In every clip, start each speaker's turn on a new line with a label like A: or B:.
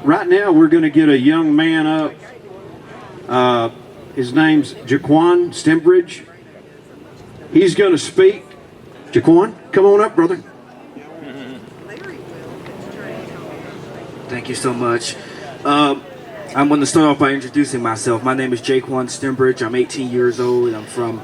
A: Right now, we're going to get a young man up. His name's Jaquon Stembridge. He's going to speak. Jaquon, come on up, brother.
B: Thank you so much. I'm going to start off by introducing myself. My name is Jaquon Stembridge. I'm 18 years old, and I'm from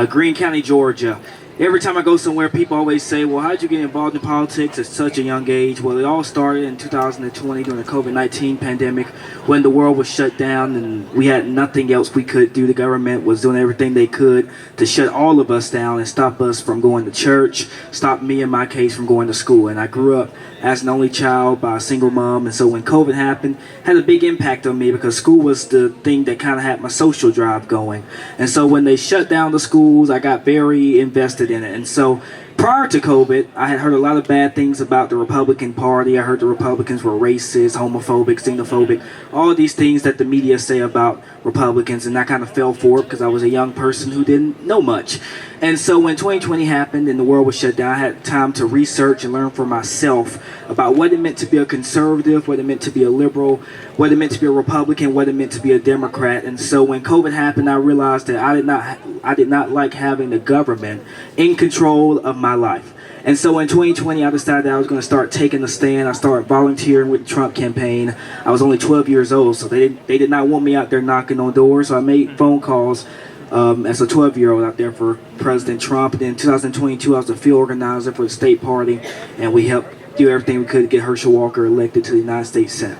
B: Greene County, Georgia. Every time I go somewhere, people always say, well, how'd you get involved in politics at such a young age? Well, it all started in 2020 during the COVID-19 pandemic when the world was shut down and we had nothing else we could do. The government was doing everything they could to shut all of us down and stop us from going to church, stop me, in my case, from going to school. And I grew up as an only child by a single mom. And so when COVID happened, it had a big impact on me because school was the thing that kind of had my social drive going. And so when they shut down the schools, I got very invested in it. And so prior to COVID, I had heard a lot of bad things about the Republican Party. I heard the Republicans were racist, homophobic, xenophobic, all of these things that the media say about Republicans, and I kind of fell for it because I was a young person who didn't know much. And so when 2020 happened and the world was shut down, I had time to research and learn for myself about what it meant to be a conservative, what it meant to be a liberal, what it meant to be a Republican, what it meant to be a Democrat. And so when COVID happened, I realized that I did not like having the government in control of my life. And so in 2020, I decided that I was going to start taking a stand. I started volunteering with the Trump campaign. I was only 12 years old, so they did not want me out there knocking on doors. So I made phone calls as a 12-year-old out there for President Trump. And then in 2022, I was a field organizer for the state party, and we helped do everything we could to get Herschel Walker elected to the United States Senate.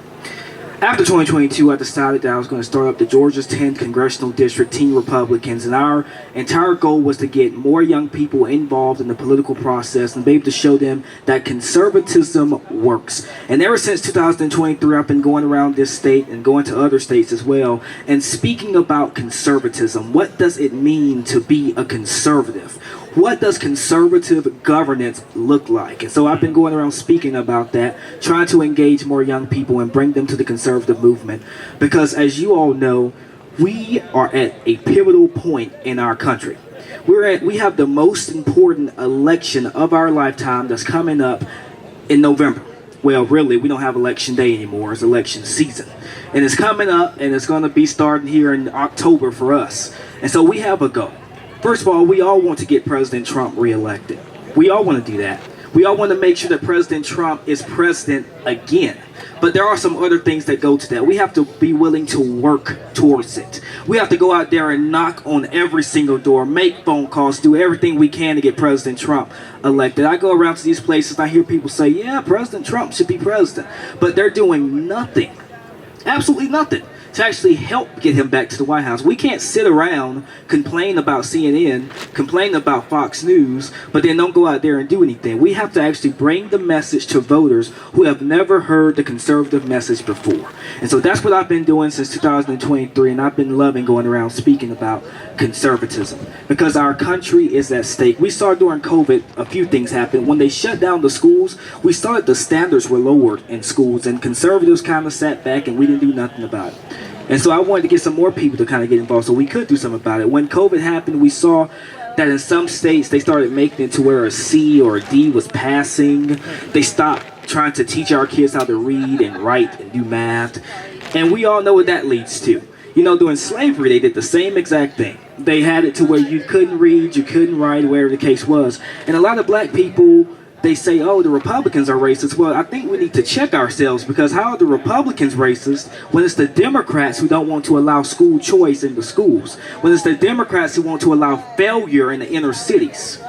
B: After 2022, I decided that I was going to start up the Georgia's 10th Congressional District, Teen Republicans, and our entire goal was to get more young people involved in the political process and be able to show them that conservatism works. And ever since 2023, I've been going around this state and going to other states as well and speaking about conservatism. What does it mean to be a conservative? What does conservative governance look like? And so I've been going around speaking about that, trying to engage more young people and bring them to the conservative movement. Because as you all know, we are at a pivotal point in our country. We have the most important election of our lifetime that's coming up in November. Well, really, we don't have election day anymore. It's election season. And it's coming up, and it's going to be starting here in October for us. And so we have a goal. First of all, we all want to get President Trump reelected. We all want to do that. We all want to make sure that President Trump is president again. But there are some other things that go to that. We have to be willing to work towards it. We have to go out there and knock on every single door, make phone calls, do everything we can to get President Trump elected. I go around to these places and I hear people say, yeah, President Trump should be president. But they're doing nothing, absolutely nothing, to actually help get him back to the White House. We can't sit around, complain about CNN, complain about Fox News, but then don't go out there and do anything. We have to actually bring the message to voters who have never heard the conservative message before. And so that's what I've been doing since 2023, and I've been loving going around speaking about conservatism because our country is at stake. We saw during COVID a few things happen. When they shut down the schools, we saw that the standards were lowered in schools, and conservatives kind of sat back and we didn't do nothing about it. And so I wanted to get some more people to kind of get involved so we could do something about it. When COVID happened, we saw that in some states they started making it to where a C or a D was passing. They stopped trying to teach our kids how to read and write and do math. And we all know what that leads to. You know, during slavery, they did the same exact thing. They had it to where you couldn't read, you couldn't write, wherever the case was. And a lot of black people, they say, oh, the Republicans are racist. Well, I think we need to check ourselves because how are the Republicans racist when it's the Democrats who don't want to allow school choice in the schools? When it's the Democrats who want to allow failure in the inner cities?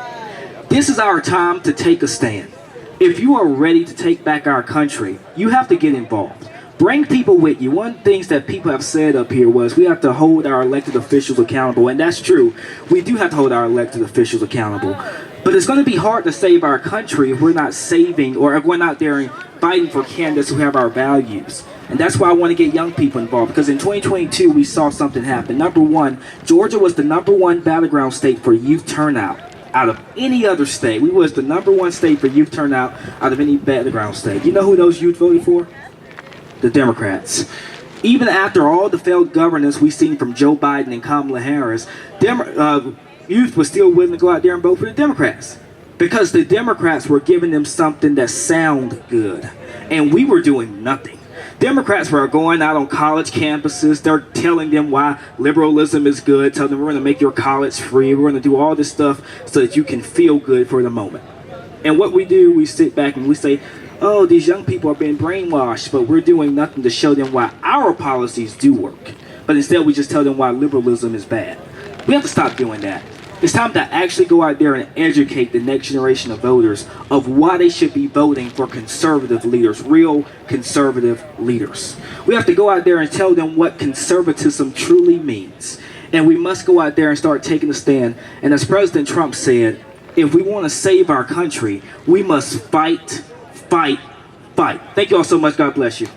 B: This is our time to take a stand. If you are ready to take back our country, you have to get involved. Bring people with you. One of the things that people have said up here was we have to hold our elected officials accountable, and that's true. We do have to hold our elected officials accountable. But it's going to be hard to save our country if we're not saving or if we're not there fighting for candidates who have our values. And that's why I want to get young people involved, because in 2022 we saw something happen. Number one, Georgia was the #1 battleground state for youth turnout out of any other state. We was the #1 state for youth turnout out of any battleground state. You know who those youth voted for? The Democrats. Even after all the failed governance we've seen from Joe Biden and Kamala Harris, youth was still willing to go out there and vote for the Democrats because the Democrats were giving them something that sounded good, and we were doing nothing. Democrats are going out on college campuses. They're telling them why liberalism is good, telling them we're going to make your college free. We're going to do all this stuff so that you can feel good for the moment. And what we do, we sit back and we say, oh, these young people are being brainwashed, but we're doing nothing to show them why our policies do work. But instead, we just tell them why liberalism is bad. We have to stop doing that. It's time to actually go out there and educate the next generation of voters of why they should be voting for conservative leaders, real conservative leaders. We have to go out there and tell them what conservatism truly means. And we must go out there and start taking a stand. And as President Trump said, if we want to save our country, we must fight, fight, fight. Thank you all so much. God bless you.